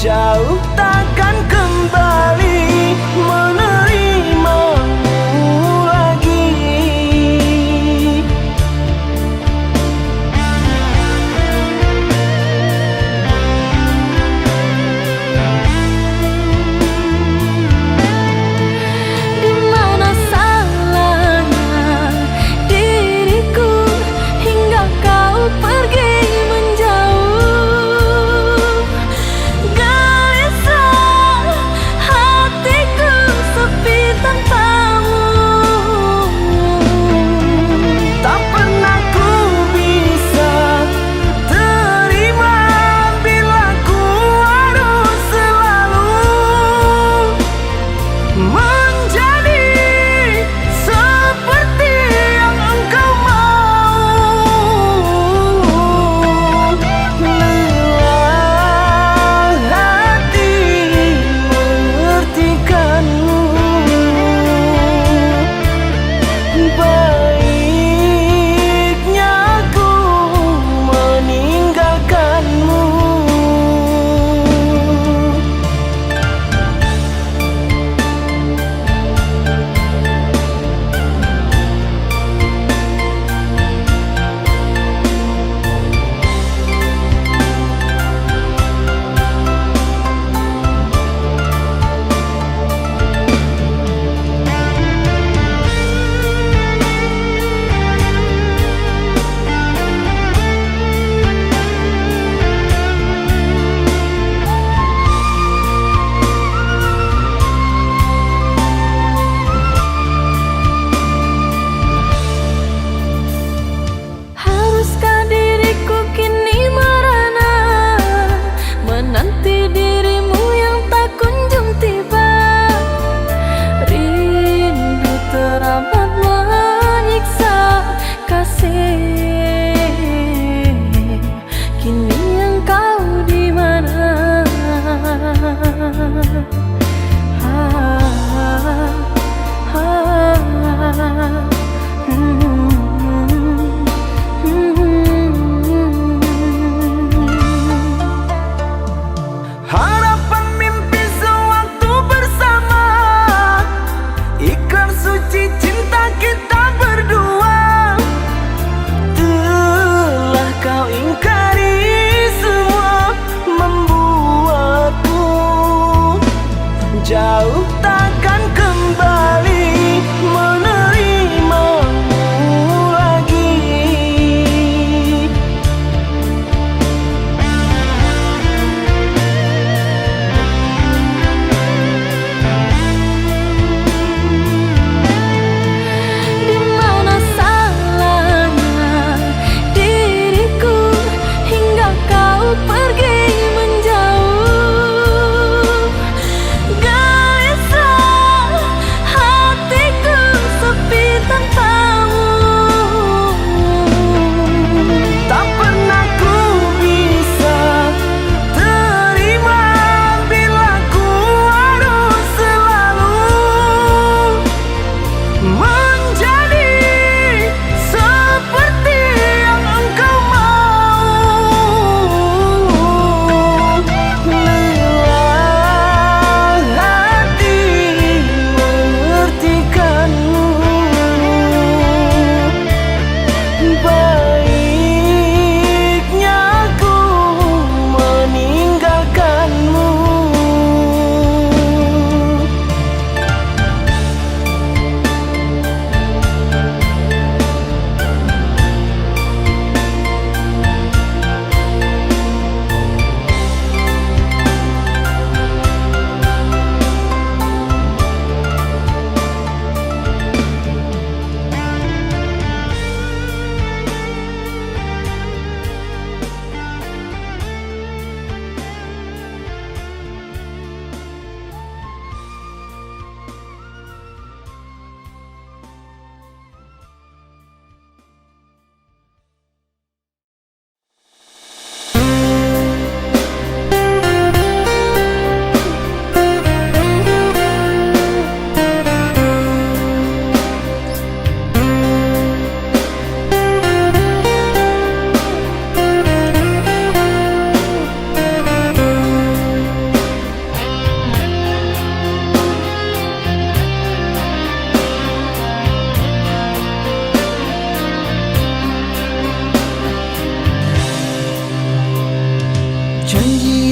Jauh takkan kembali menerimamu lagi. Di mana salahnya diriku hingga kau pergi menjauh? Harapan mimpi sewaktu bersama, ikrar suci cinta kita berdua, telah kau ingkari semua, membuatku jauh takkan kembali menerimamu lagi.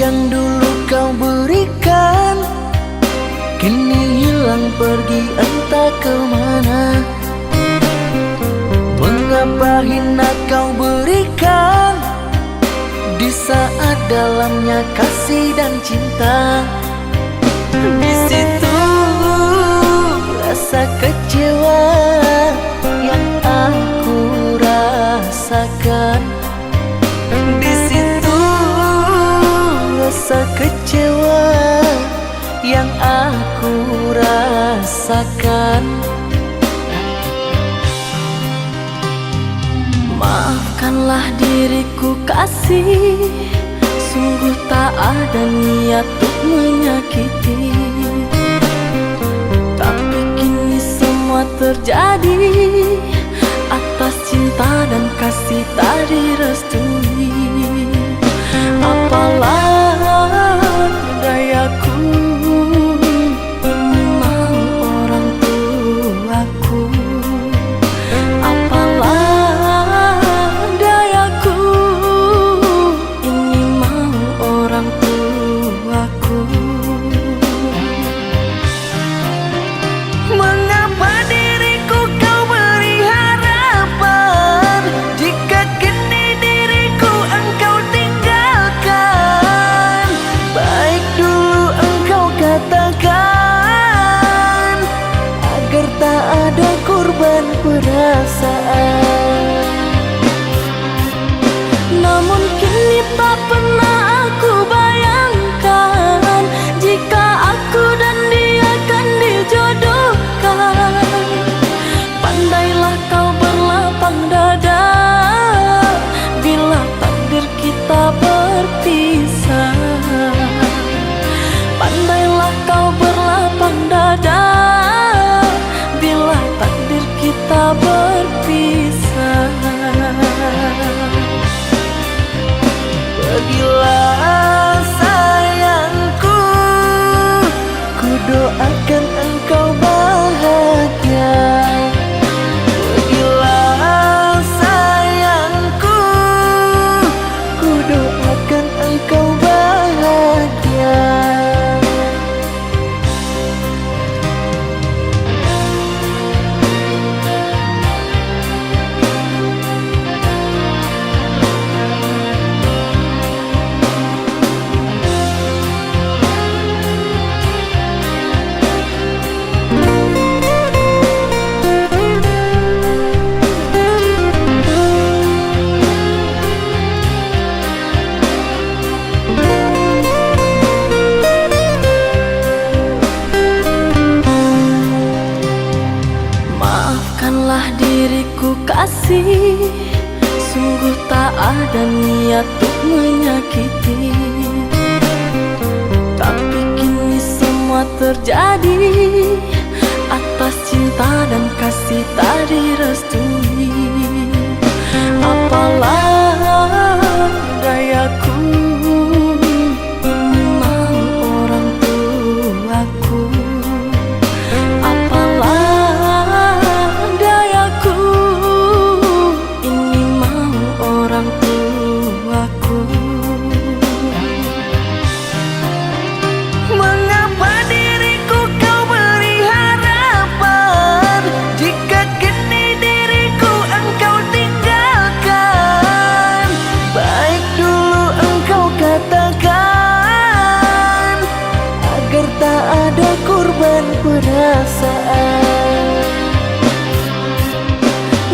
yang dulu kau berikan kini hilang pergi entah kemana. Mengapa hina kau berikan di saat dalamnya kasih dan cinta. Di situ rasa kecewa yang aku rasakan. Di situ rasa kecewa yang aku rasakan. Maafkanlah diriku kasih, sungguh tak ada niat untuk menyakiti. Tapi kini semua terjadi atas cinta dan kasih tak direstui. Apalah dayaku, ini mau orang tuaku. Apalah dayaku, ini mau orang tuaku. Mengapa diriku kau beri harapan jika kini diriku engkau tinggalkan? Baik dulu engkau katakan agar tak ada korban perasaan. Namun kini tak pernah aku bayangkan jika aku dan dia akan dijodohkan. Pandailah kau berlapang dada bila takdir kita berpisah. Pandailah kau berlapang dada bila takdir kita berpisah. Pergilah sayangku, ku doakan engkau bahagia. Pergilah sayangku, ku doakan engkau bahagia. Maafkanlah diriku kasih, sungguh tak ada niat untuk menyakiti. Tapi kini semua terjadi atas cinta dan kasih tak direstui. Apalah dayaku, ini mau orang tuaku. Apalah dayaku, ini mau orang tuaku. Mengapa diriku kau beri harapan jika kini diriku engkau tinggalkan? Baik dulu engkau katakan agar tak ada korban perasaan.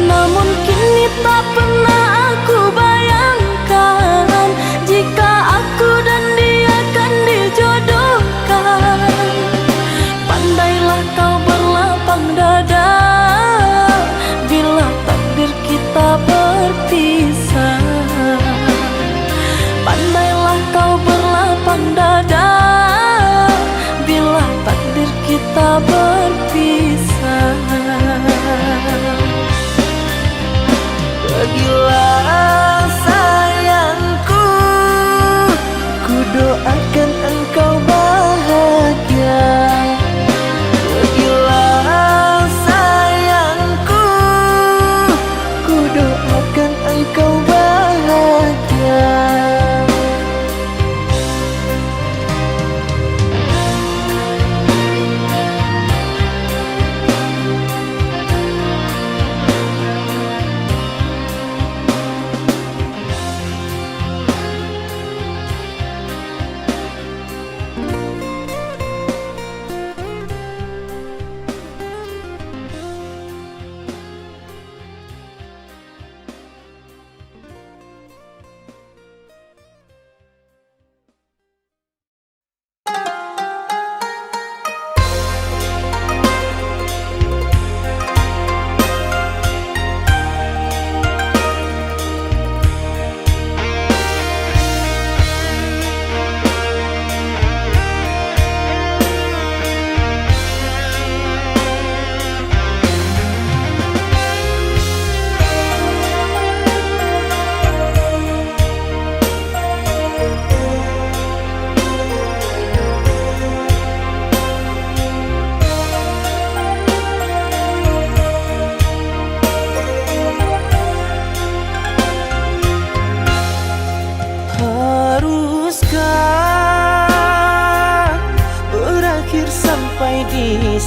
Namun kini tak pernah aku bayangkan jika aku dan dia akan dijodohkan. Pandailah kau berlapang dada bila takdir kita berpisah. Pandailah kau berlapang dada bila takdir kita berpisah.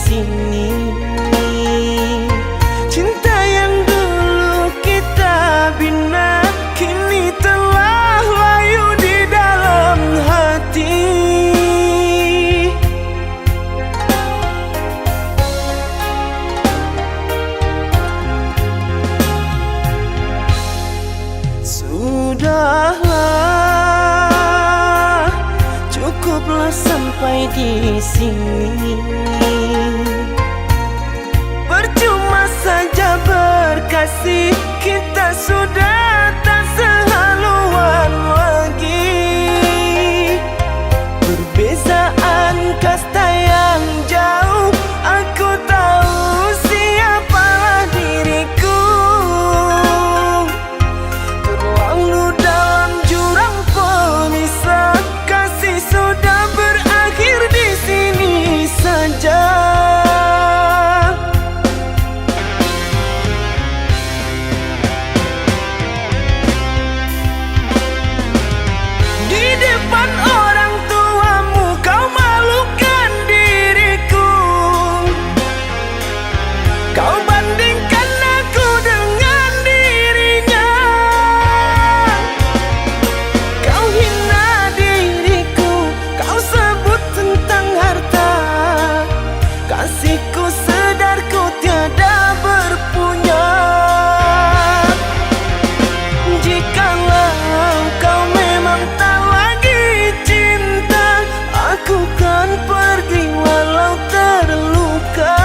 sini. Cinta yang dulu kita bina kini telah layu di dalam hati. Sudahlah, cukuplah sampai di sini. Percuma saja berkasih, kita sudah tak sehaluan lagi. Perbezaan kasta yang jauh, aku tahu siapalah diriku. Terlalu dalam jurang pemisah, kasih sudah berakhir di sini saja. Di depan orang tuamu kau malukan diriku. Kau bandingkan aku dengan dirinya. Kau hina diriku, kau sebut tentang harta. Kasihku sedarku tiada berpunya. Jikalau kau memang tak lagi cinta, aku kan pergi walau terluka.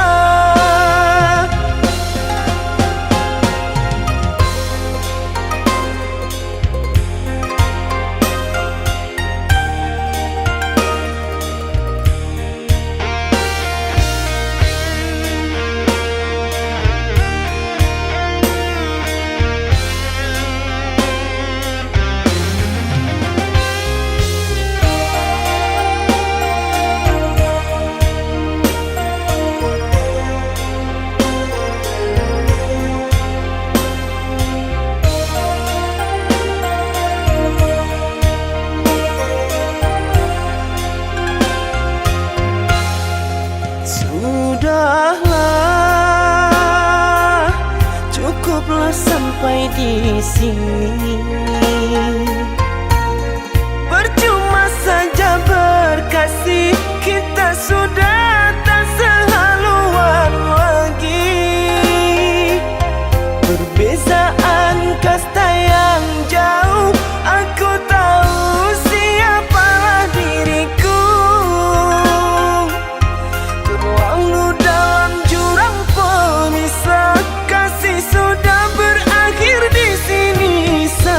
Sudahlah, cukuplah sampai di sini. Percuma saja berkasih, kita sudah tak sehaluan lagi. Perbezaan kasta yang jauh, aku tahu siapalah diriku. Terlalu dalam jurang pemisah, kasih sudah berakhir di sini saja.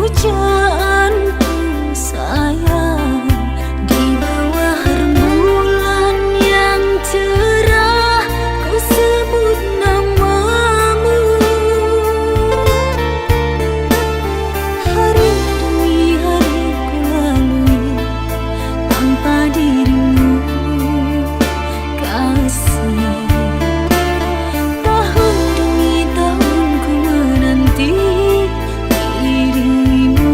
pujaanku sayang, di bawah rembulan yang cerah ku sebut namamu. Hari demi hari ku lalui tanpa dirimu kasih. Tahun demi tahun ku menanti dirimu.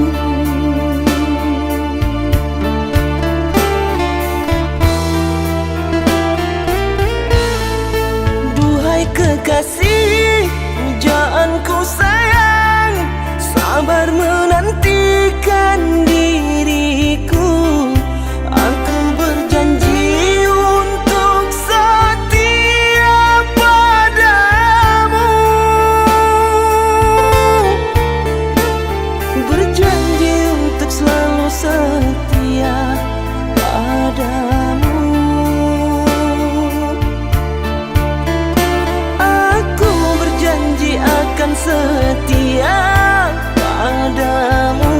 Duhai kekasih, pujaanku sayang, sabar menantikan diriku. Aku berjanji untuk setia padamu. Berjanji untuk selalu setia padamu. Aku berjanji akan setia padamu.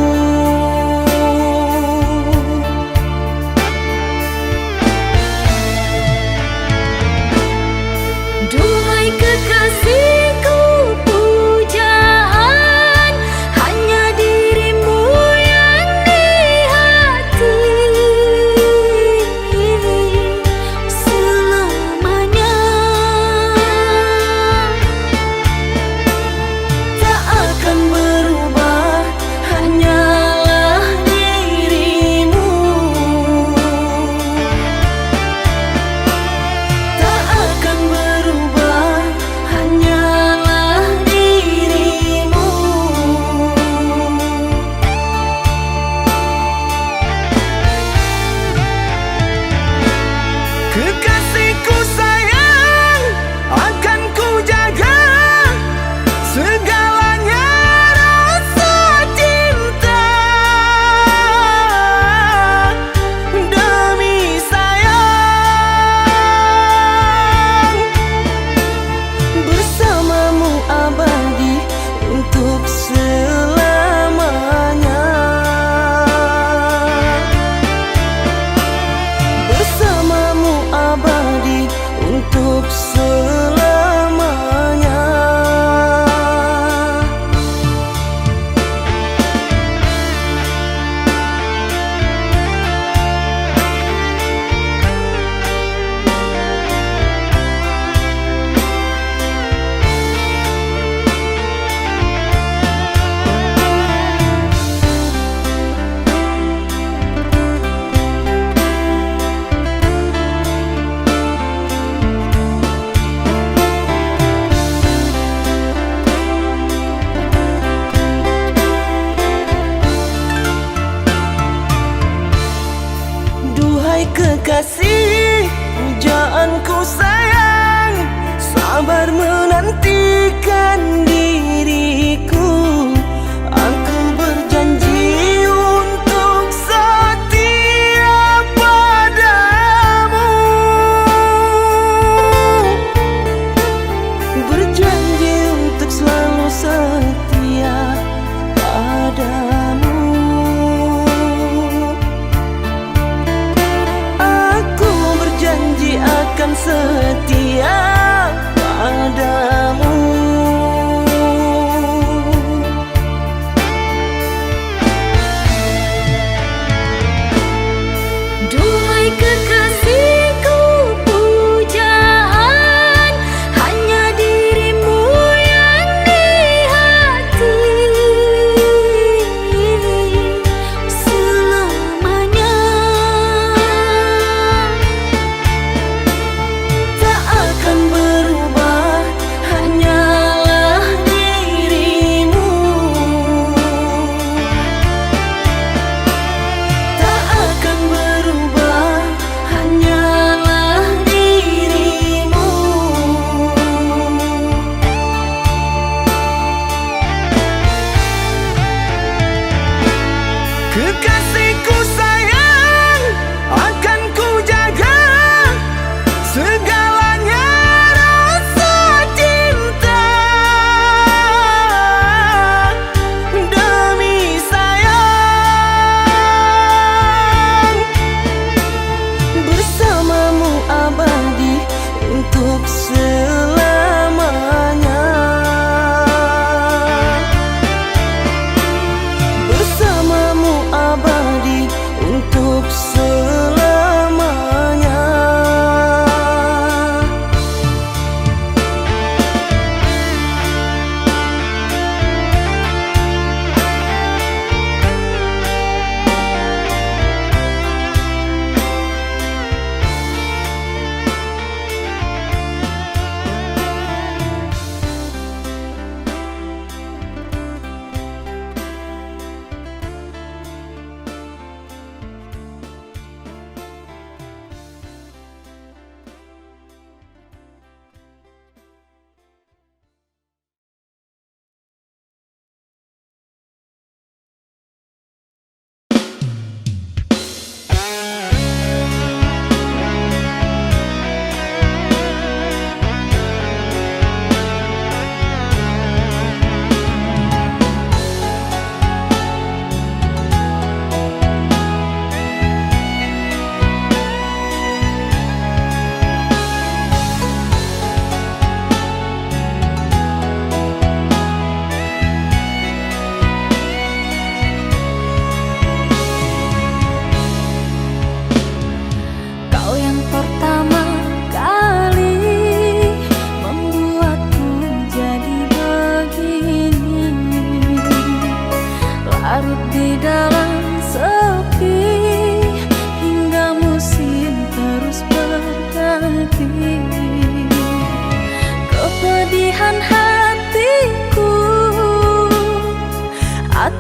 Duhai kekasihku, pujaan hanya dirimu yang di hati.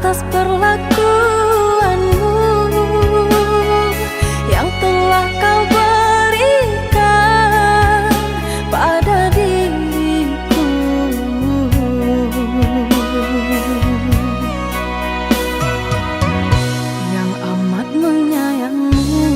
atas perlakuanmu yang telah kau berikan pada diriku. Yang amat menyayangimu.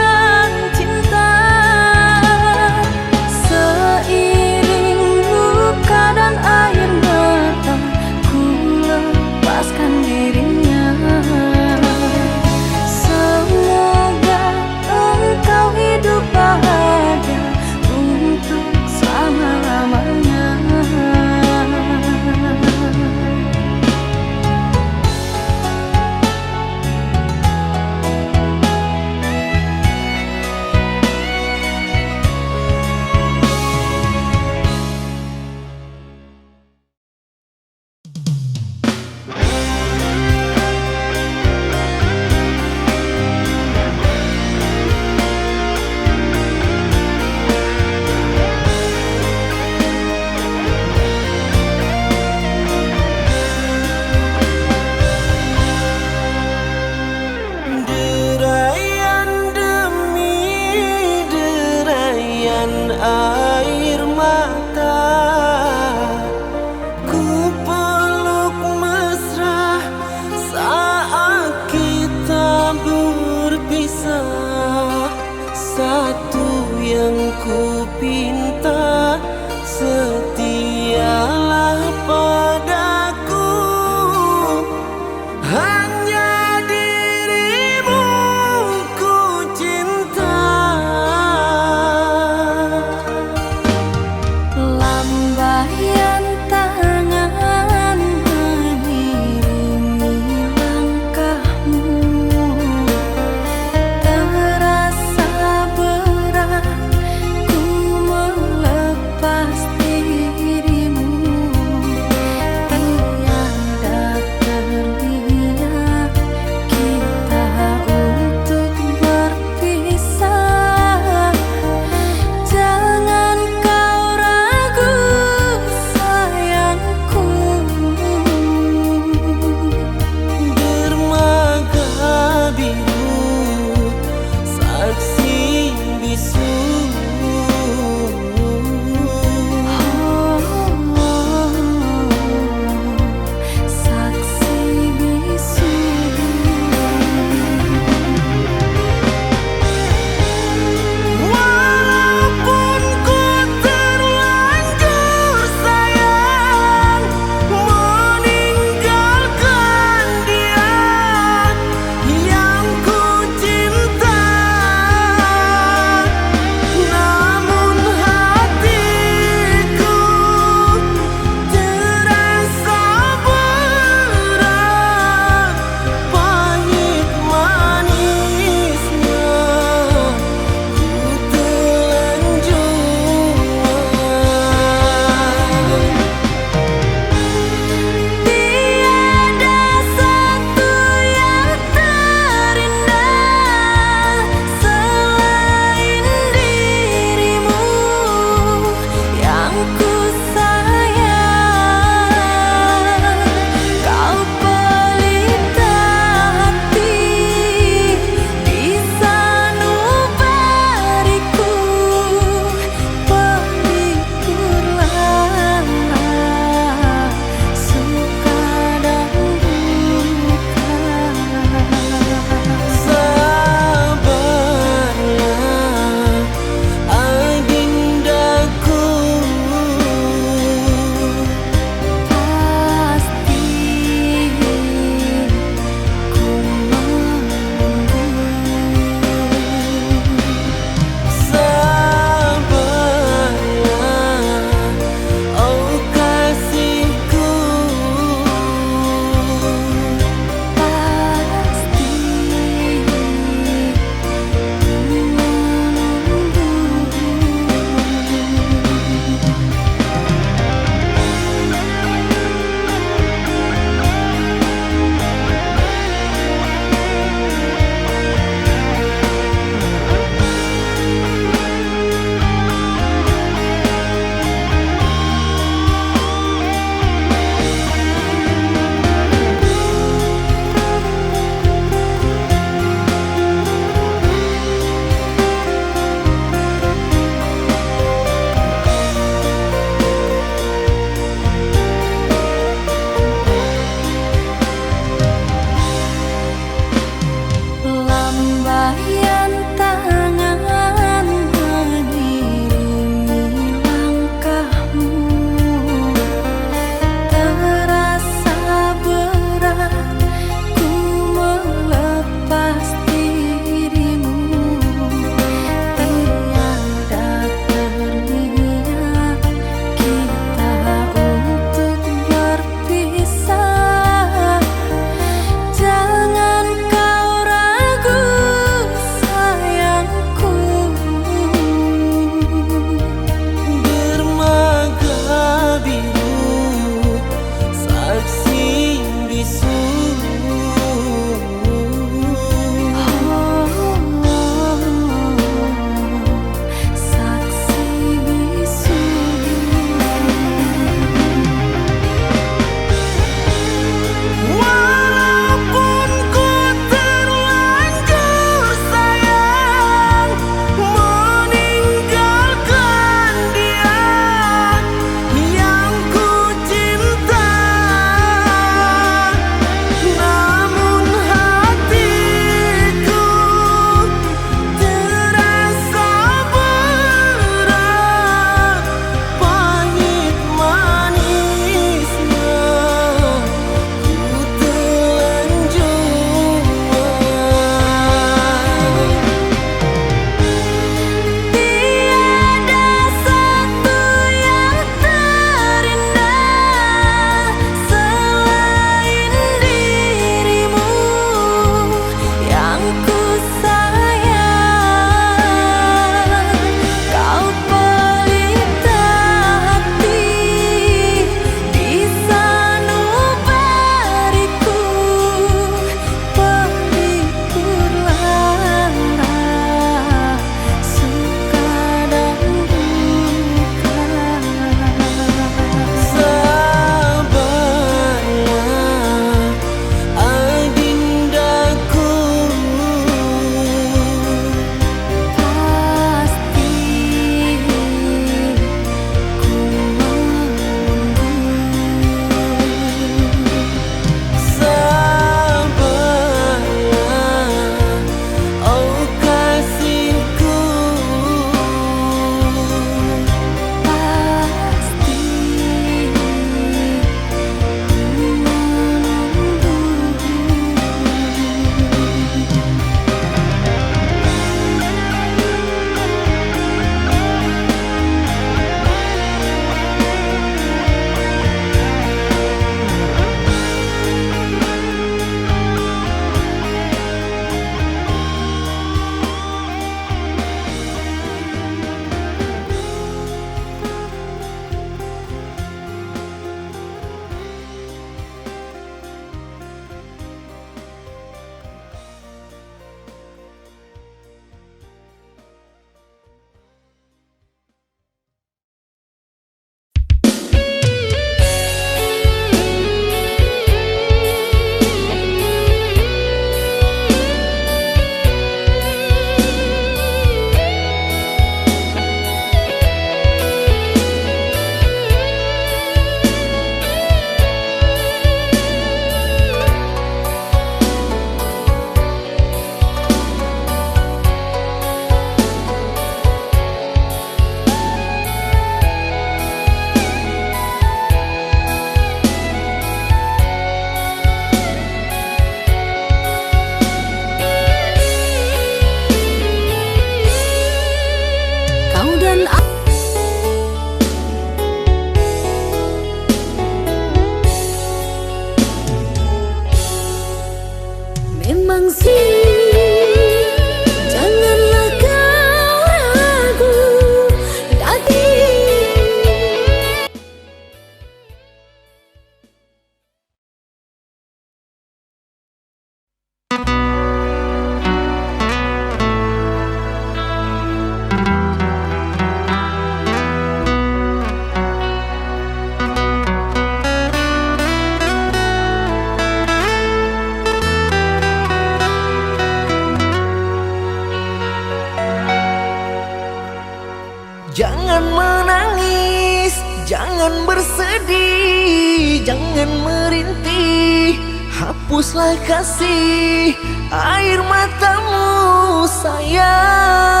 jangan merintih, hapuslah kasih air matamu sayang.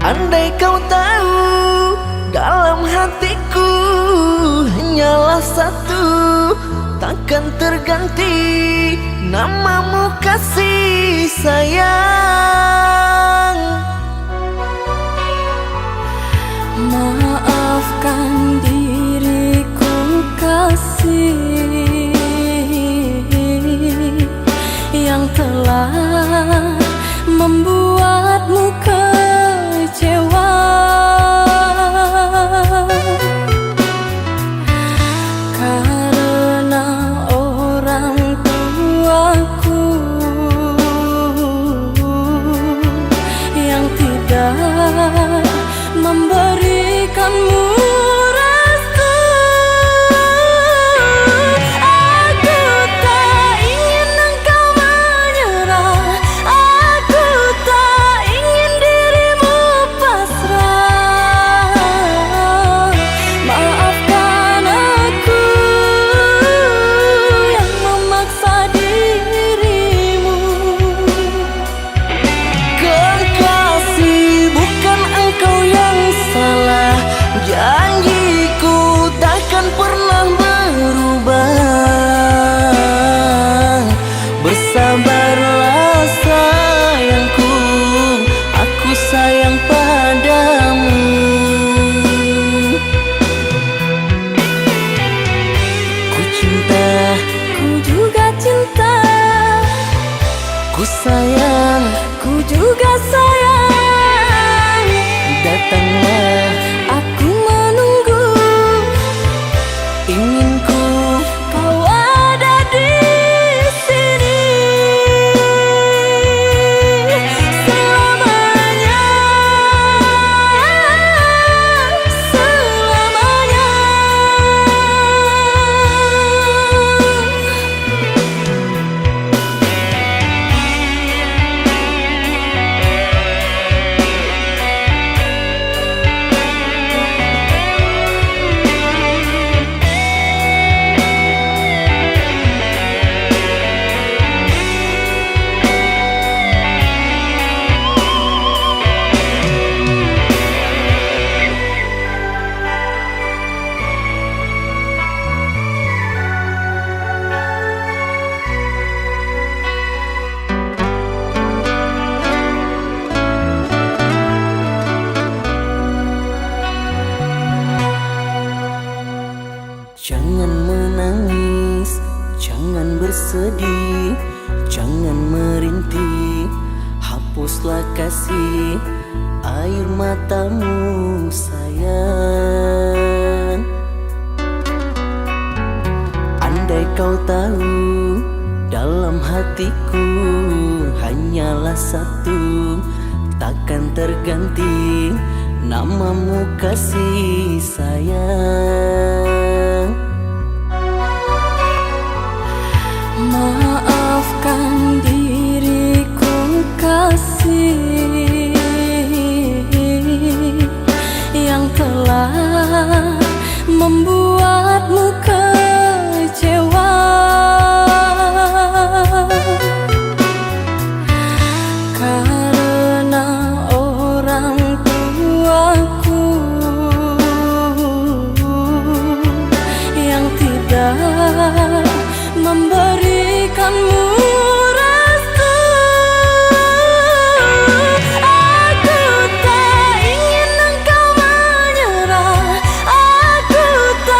Andai kau tahu dalam hatiku hanyalah satu, takkan terganti namamu kasih sayang. Maafkan diriku kasih yang telah membuatmu kecewa. Karena orang tuaku yang tidak memberikanmu restu. Aku tak ingin engkau menyerah, aku tak ingin dirimu pasrah. Maafkan aku yang memaksa dirimu. Kekasih, bukan engkau yang salah, janjiku takkan pernah berubah. Bersabarlah sayangku, aku sayang padamu. Ku cinta, Ku juga cinta, ku sayang, ku juga sayang. datanglah Aku menunggu, inginku. kau ada di sini selamanya, selamanya. Jangan menangis, jangan bersedih, jangan merintih, hapuslah kasih air matamu sayang. Andai kau tahu dalam hatiku hanyalah satu, takkan terganti namamu kasih sayang. Maafkan diriku kasih yang telah membuatmu kecewa. Karena orang tuaku yang tidak memberikanmu restu. Aku tak ingin engkau menyerah, aku tak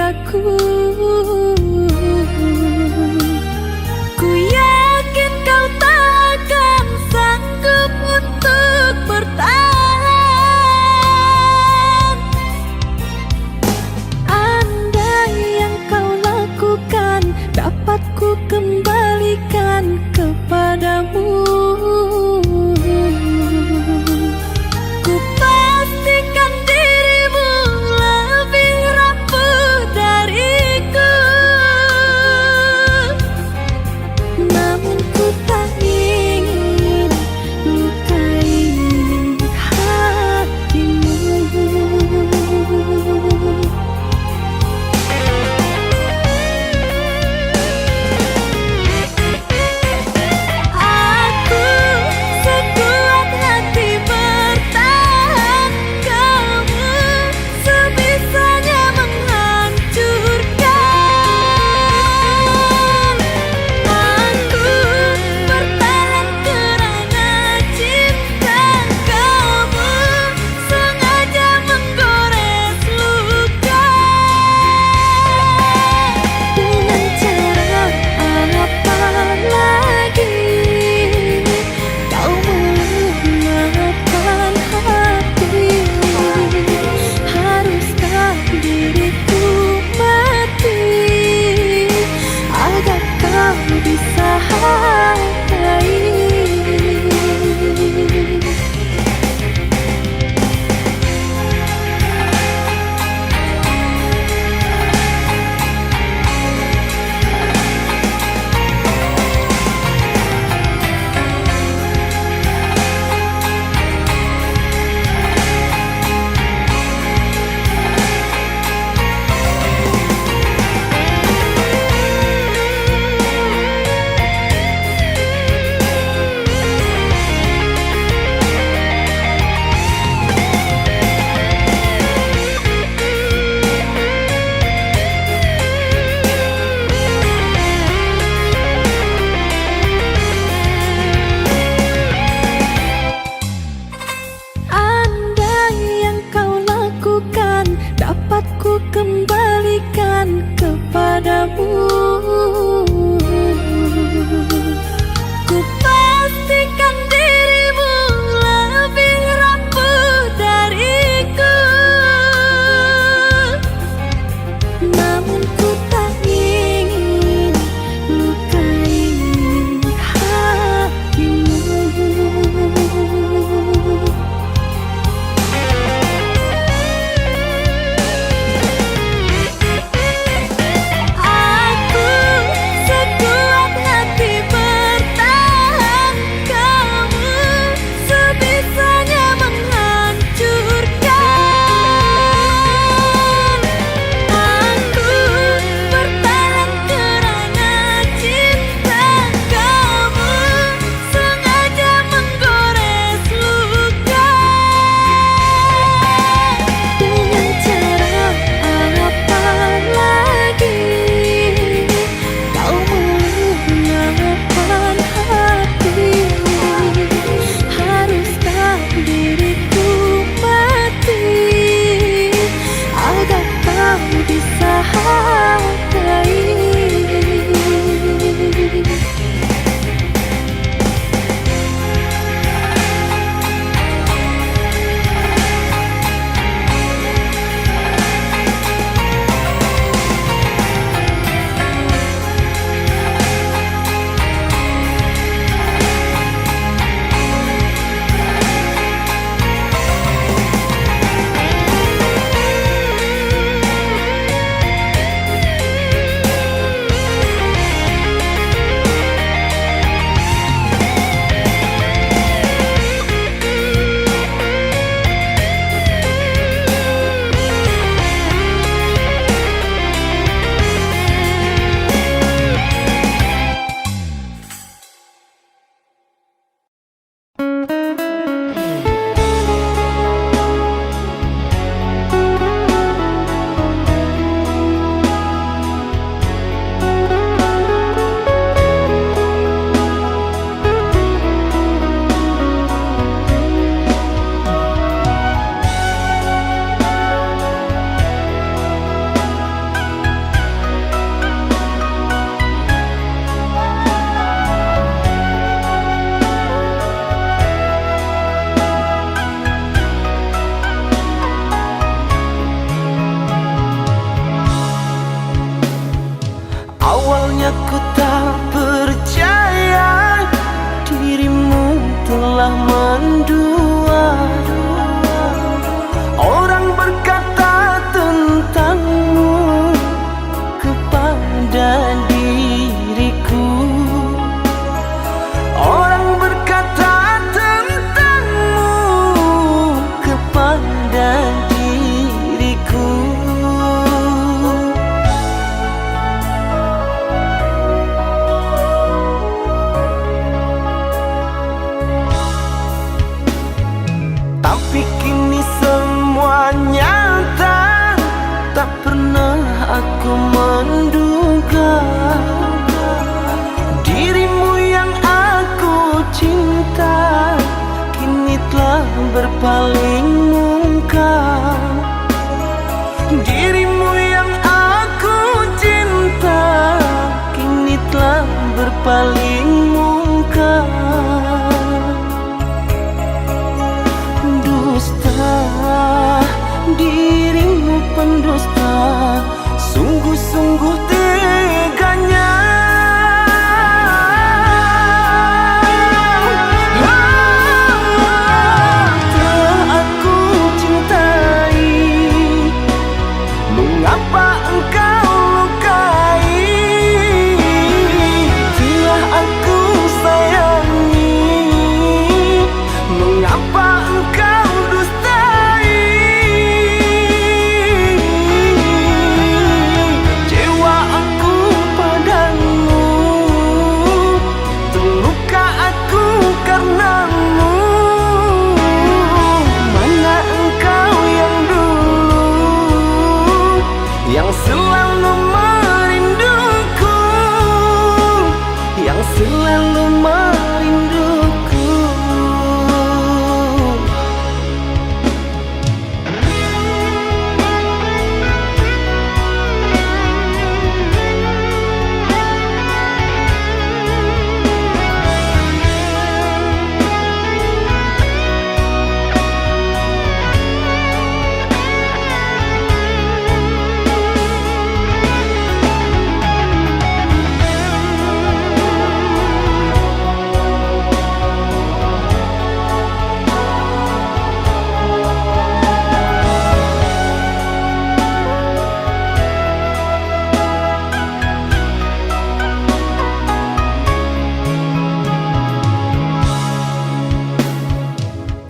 bahagiaku. Ku yakin kau takkan sanggup untuk bertahan. Andai yang kau lakukan dapat ku kembalikan kepadamu, ku pastikan dirimu lebih rapuh dari aku menduga dirimu yang aku cinta kini telah berpaling muka. Dirimu yang aku cinta kini telah berpaling muka. Dusta, dirimu pendusta, sungguh-sungguh teganya. Telah aku cintai, mengapa engkau lukai? Telah aku sayangi, mengapa engkau dustai? Kecewa aku padamu, terluka aku karenamu. Mana engkau yang dulu, yang selalu merinduku, yang selalu merinduku.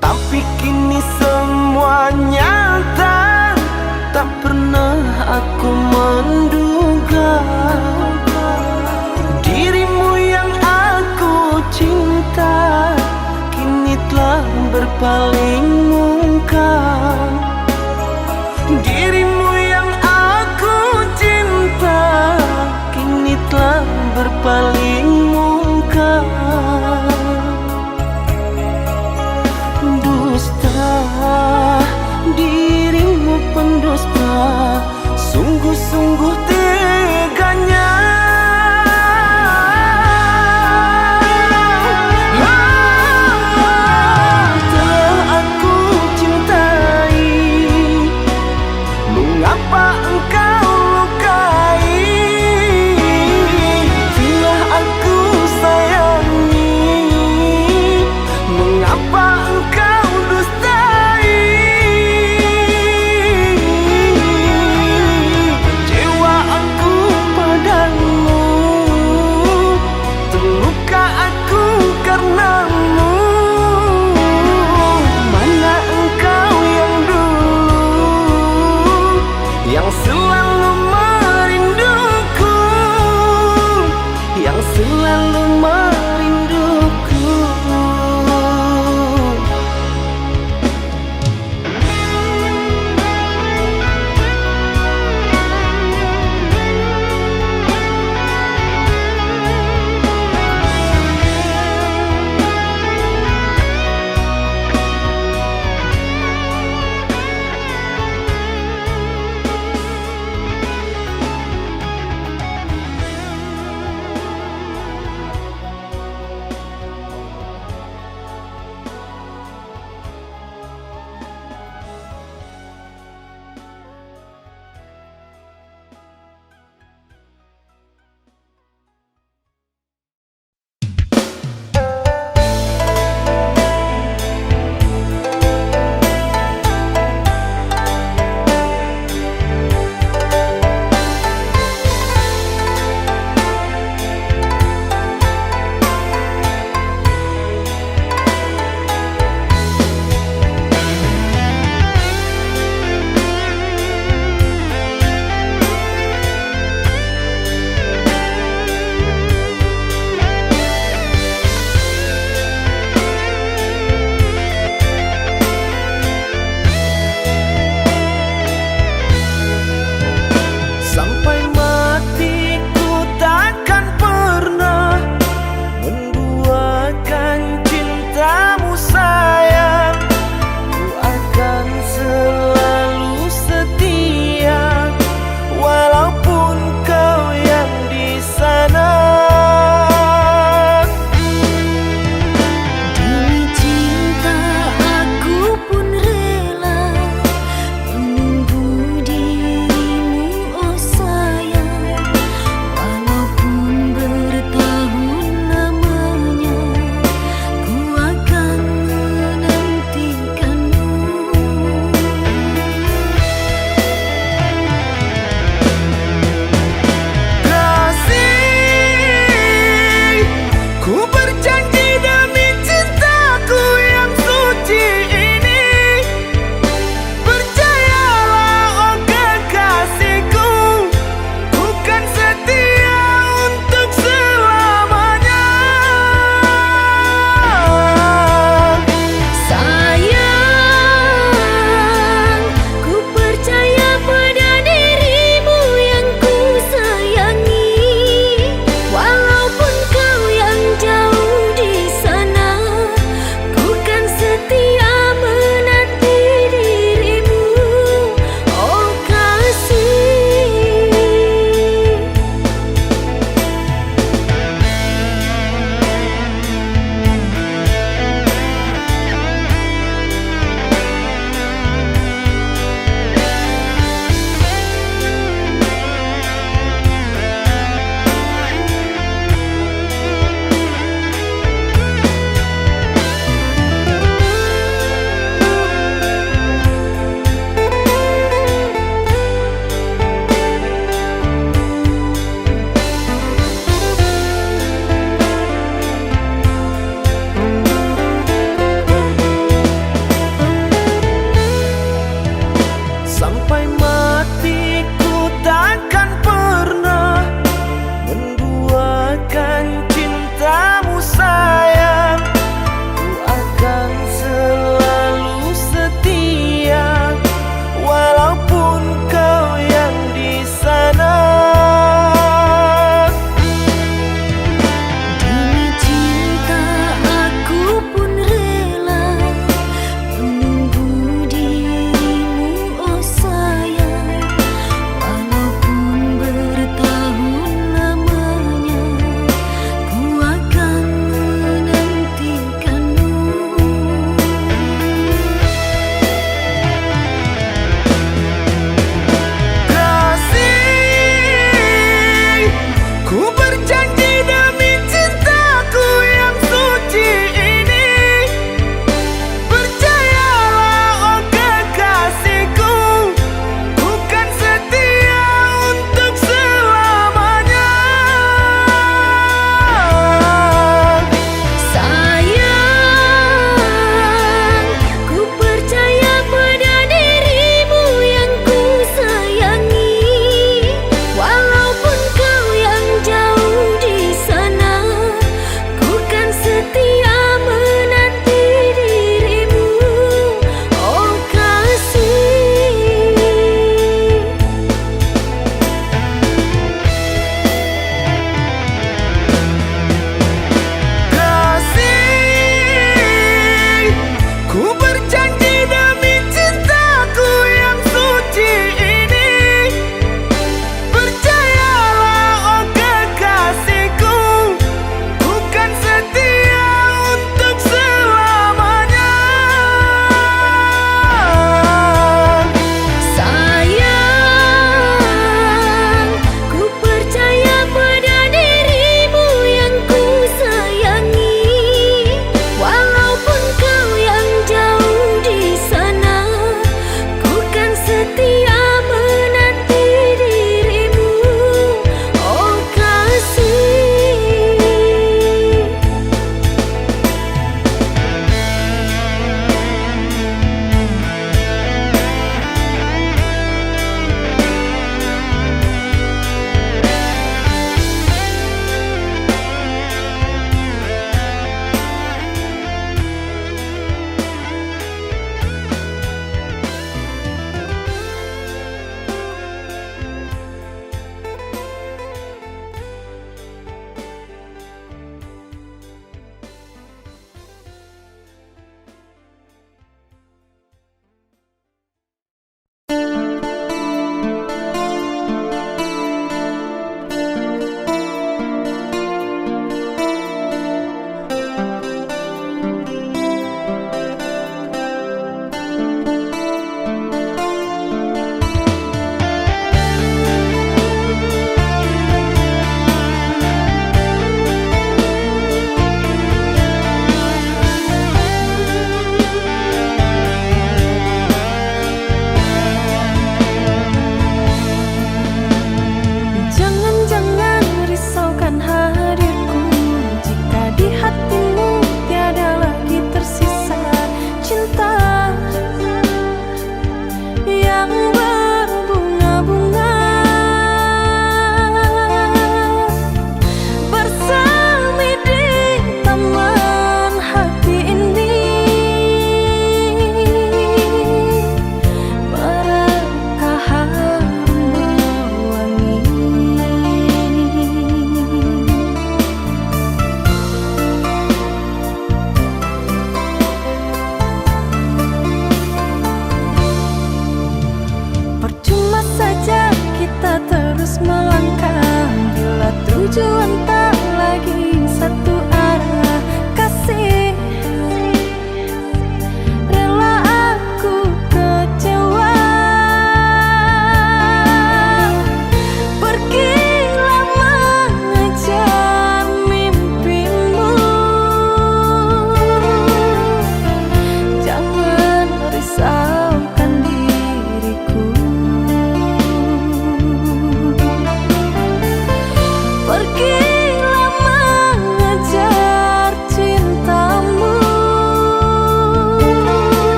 Tapi kini semua nyata, tak pernah aku menduga dirimu yang aku cinta kini telah berpaling muka. Dirimu yang aku cinta kini telah berpaling muka. Dusta, dirimu pendusta, sungguh-sungguh teganya. Telah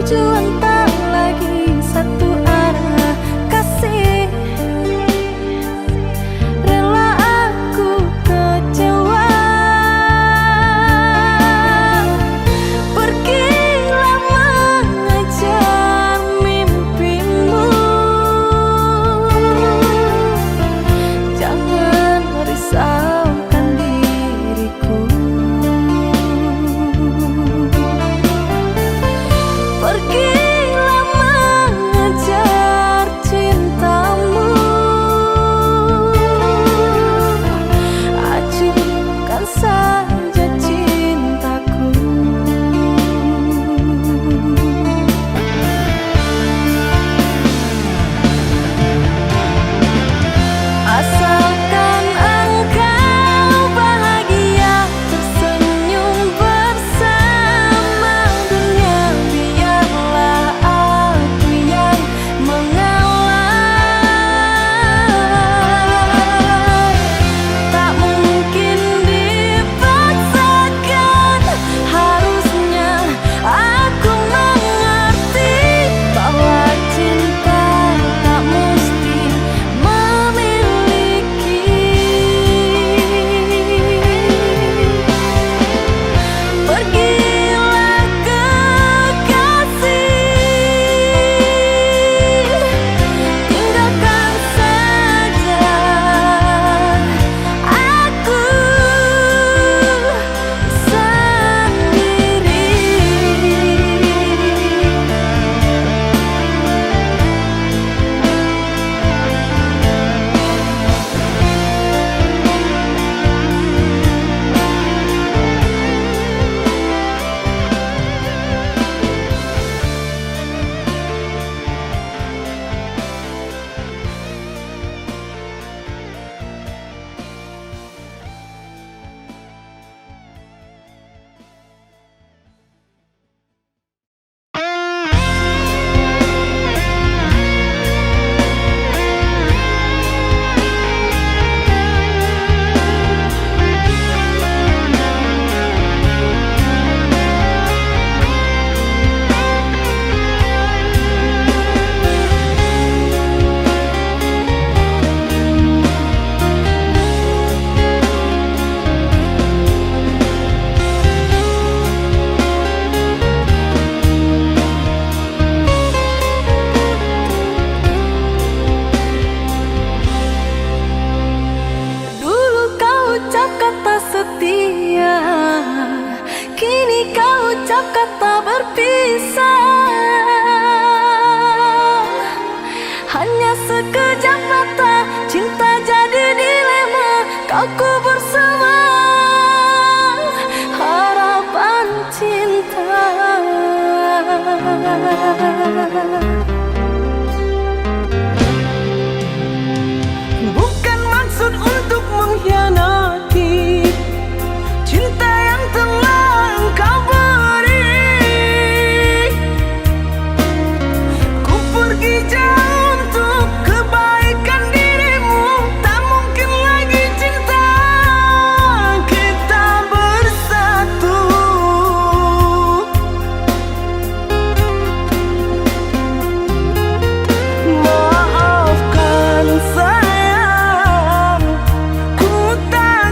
tujuan tak lagi satu arah. Kasih rela aku kecewa. Pergilah mengejar mimpimu, jangan risaukan diriku. Pergilah mengejar cintamu, acuhkan saja cintaku. Asalkan engkau bahagia, tersenyum bersama dunia, biarlah aku yang mengalah. Tak mungkin dipaksakan, harusnya aku mengerti bahwa cinta tak mesti memiliki. Pergilah kekasih, tinggalkan saja aku sendiri. Dulu kau ucap kata setia, kini kau ucap kata berpisah. Hanya sekejap mata, cinta jadi dilema, kau kubur semua harapan cinta. Bukan maksud untuk mengkhianati cinta yang telah engkau beri. Ku pergi jauh untuk kebaikan dirimu, tak mungkin lagi cinta kita bersatu. Maafkan sayang, ku tak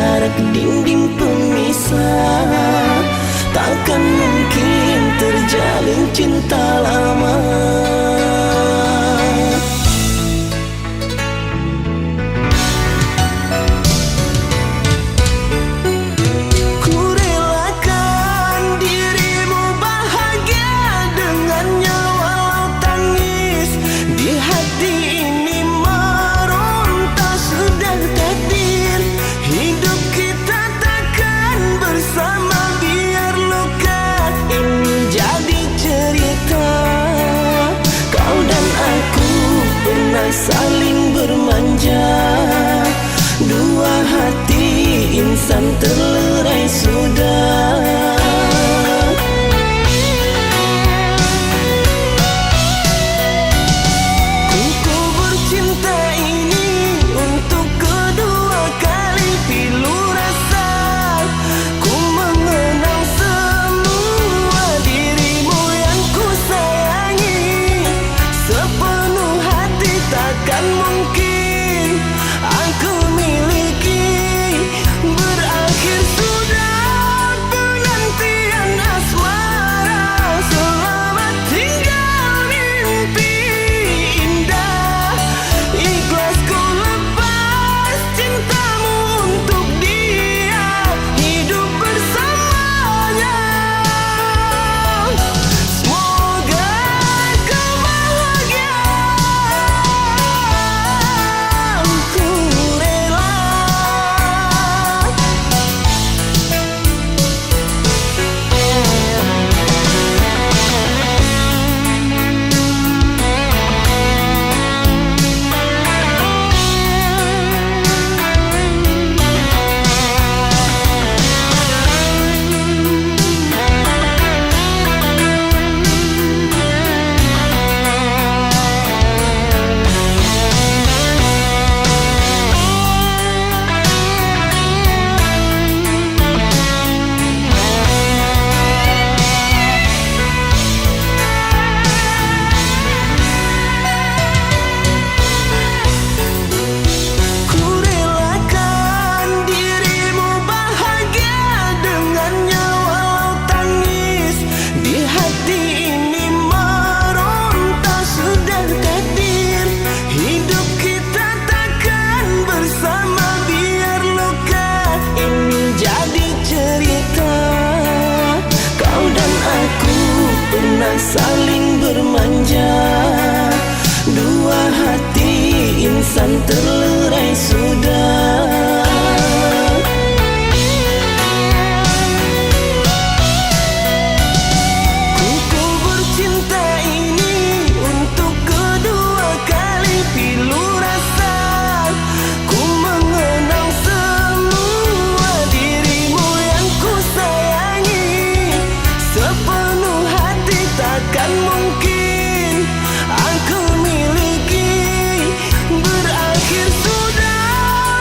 jarak dinding pemisah, takkan mungkin terjalin cinta lama. Saling bermanja, dua hati insan terlerai sudah. Saling bermanja, dua hati insan terlerai sudah. Berakhir sudah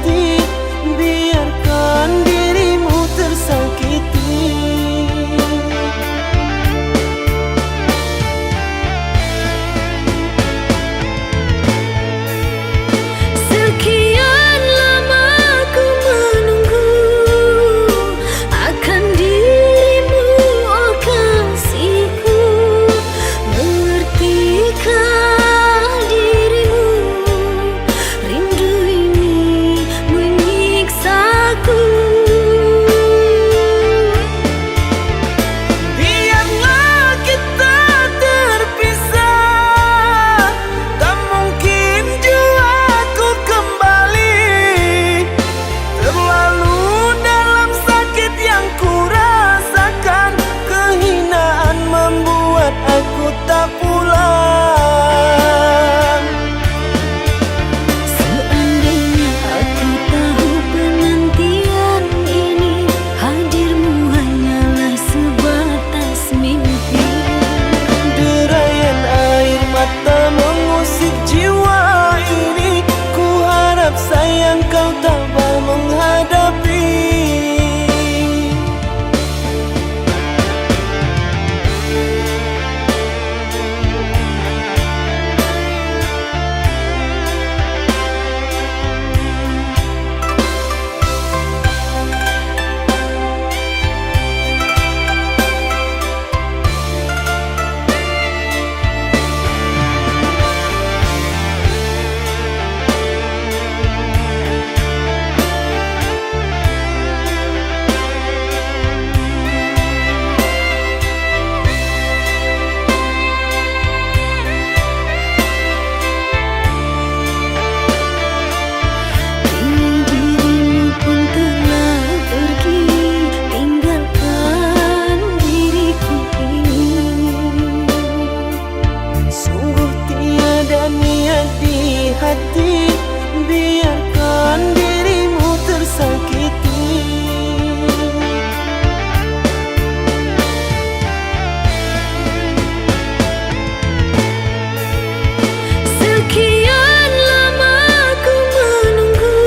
hati, biarkan dirimu tersakiti. Sekian lama ku menunggu akan dirimu, oh kasihku. Mengertikah dirimu, rindu ini menyiksaku. Biarlah kita terpisah, tak mungkin jua ku kembali. Terlalu dalam sakit yang ku rasakan, kehinaan membuat aku tak pulang. Seandainya aku tahu penantian ini, hadirmu hanyalah sebatas mimpi. Derayan air mata mengusik jiwa ini, ku harap sayang kau tabah menghadapi. Kini dirimu pun telah pergi, tinggalkan diriku ini. Sungguh tiada niat di hati, biarkan dirimu tersakiti. Sekian lama ku menunggu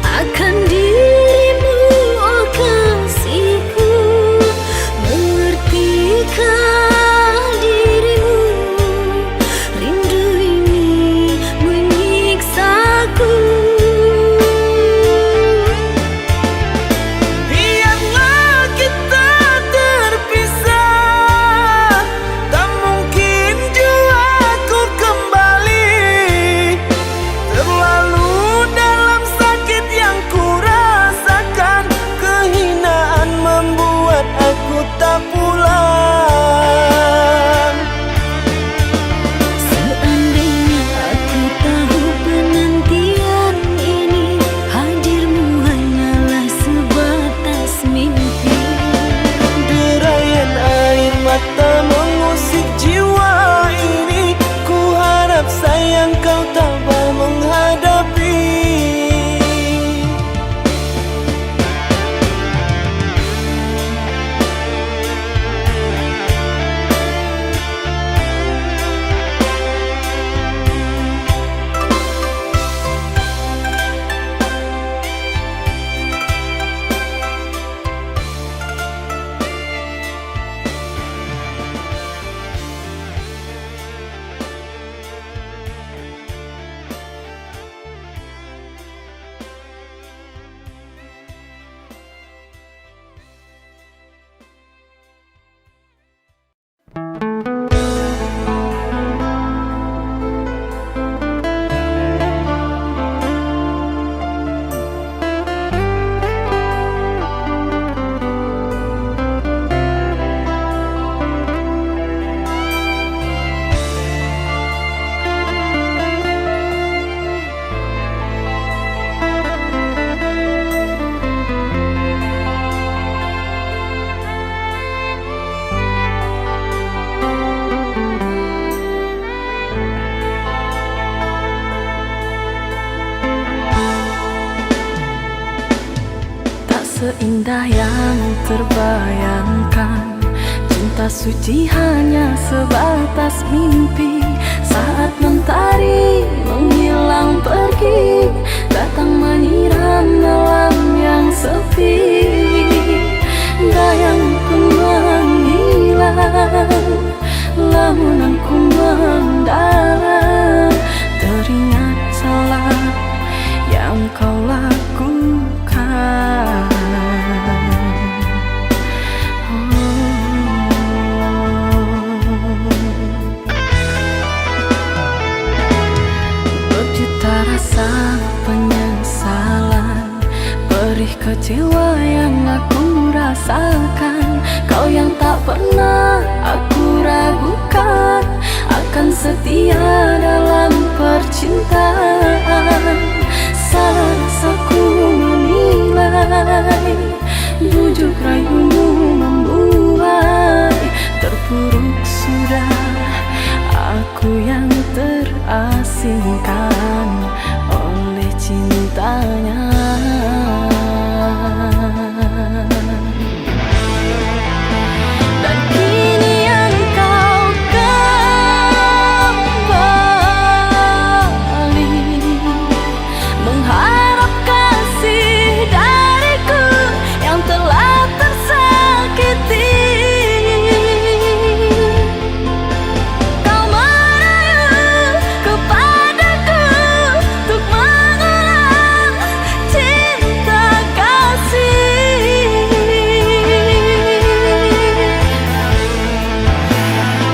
akan dirimu, oh kasihku. Mengertikah dirimu, rindu ini menyiksaku. Biarlah kita terpisah, tak mungkin jua ku kembali. Terlalu dalam sakit yang ku rasakan, kehinaan membuat aku tak pulang. Seandainya aku tahu penantian ini, hadirmu hanyalah sebatas mimpi. Derayan air mata mengusik jiwa ini, ku harap sayang kau tabah menghadapi. Seindah yang terbayangkan, cinta suci hanya sebatas mimpi. saat mentari menghilang pergi, datang menyiram malam yang sepi. Dayang pun menghilang, lamunan ku mendalam, teringat salah yang kau lakukan. Berjuta rasa penyesalan, perih kecewa yang aku rasakan. Kau yang tak pernah aku ragukan, akan setia dalam percintaan. Salah aku menilai, bujuk rayumu membuai, terpuruk sudah aku yang terasingkan oleh cintanya. Dan kini engkau kembali mengharap kasih dariku yang telah tersakiti. Kau merayu kepadaku untuk mengulang cinta kasih.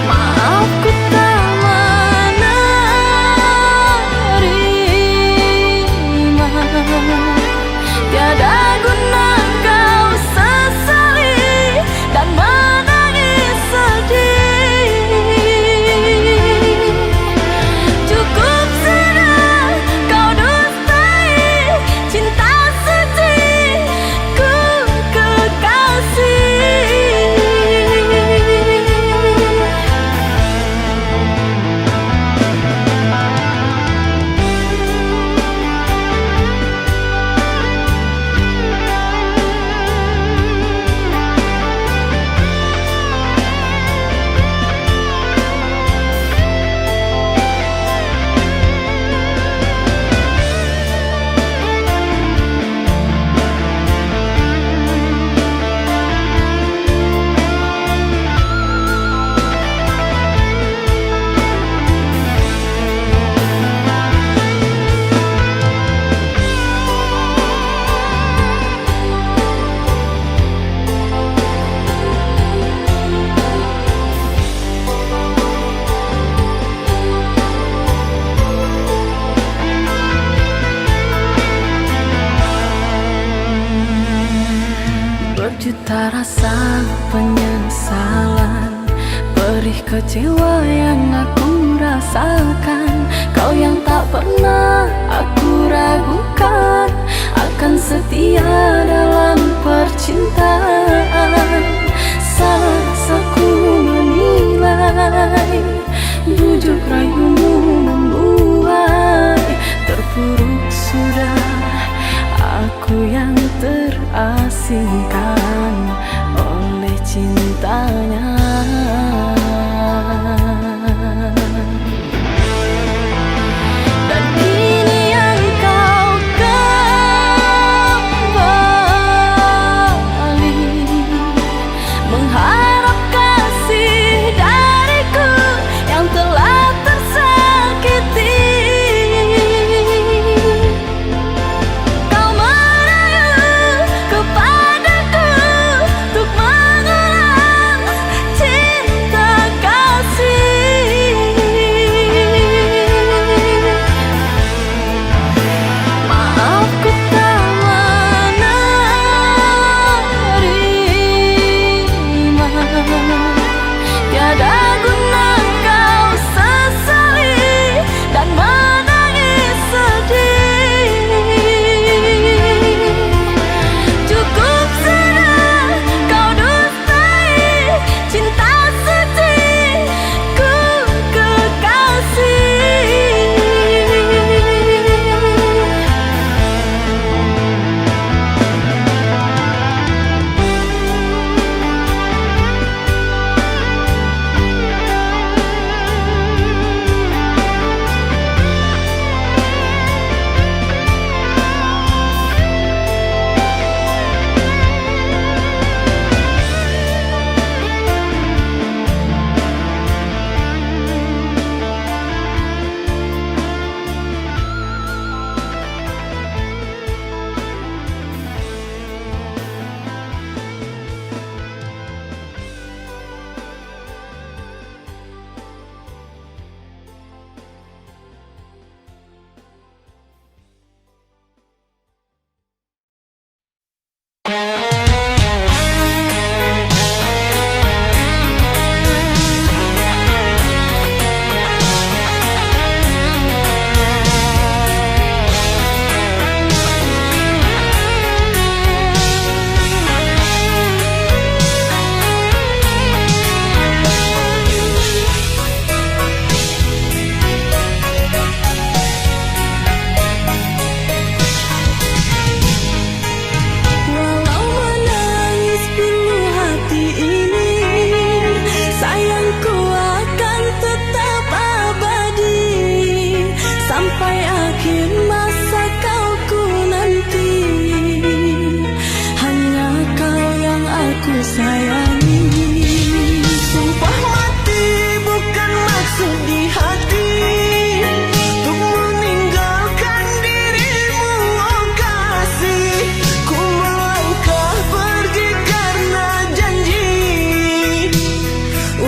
Maaf ku tak menerima, tiada guna kau sesali dan menangis sedih. Cukup sudah kau dustai cinta suciku kekasih. Berjuta rasa penyesalan, perih kecewa yang aku rasakan. Kau yang tak pernah aku ragukan, akan setia dalam percintaan. Salah aku menilai, bujuk rayumu membuai, terpuruk sudah aku yang terasingkan oleh cintanya. Dan kini engkau kembali mengharap kasih dan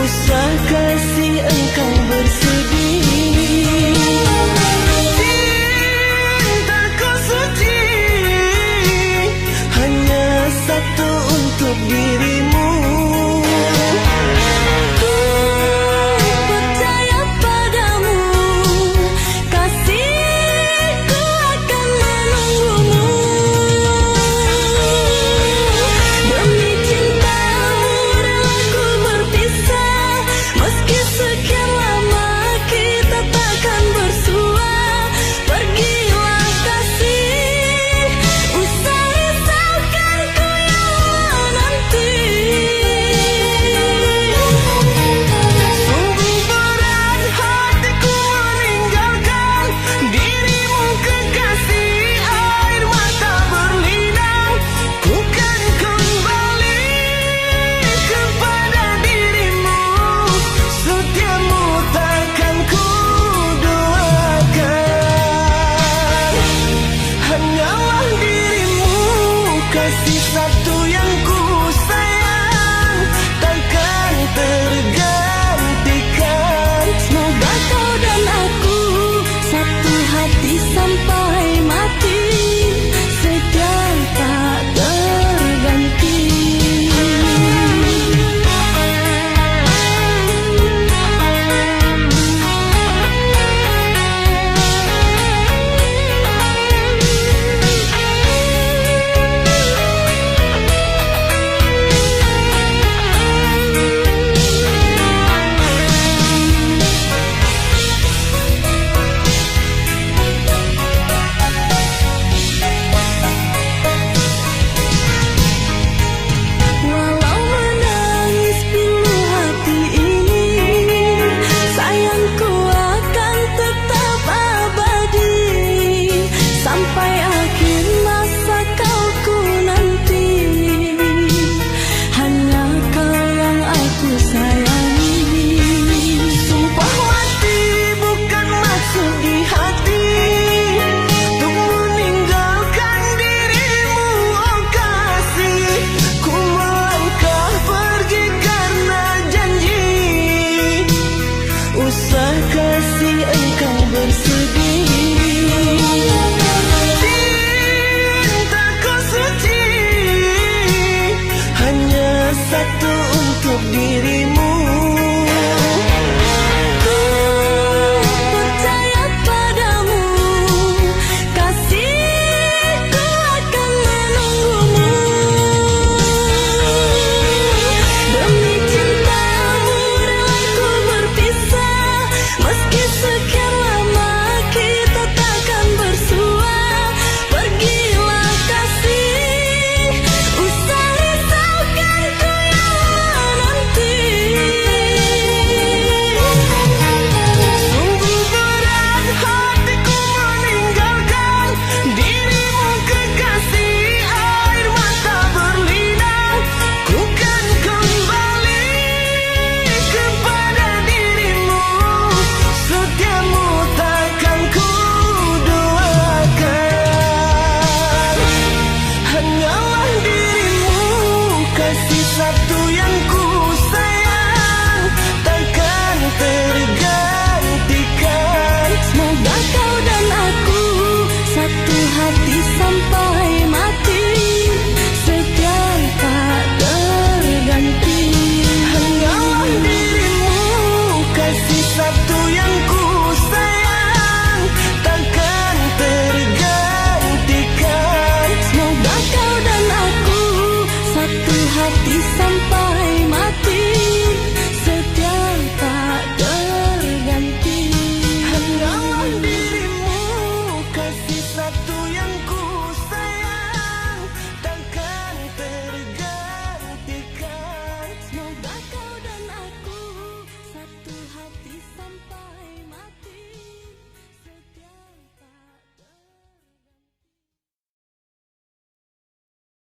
Mesra kasih engkau bersedia.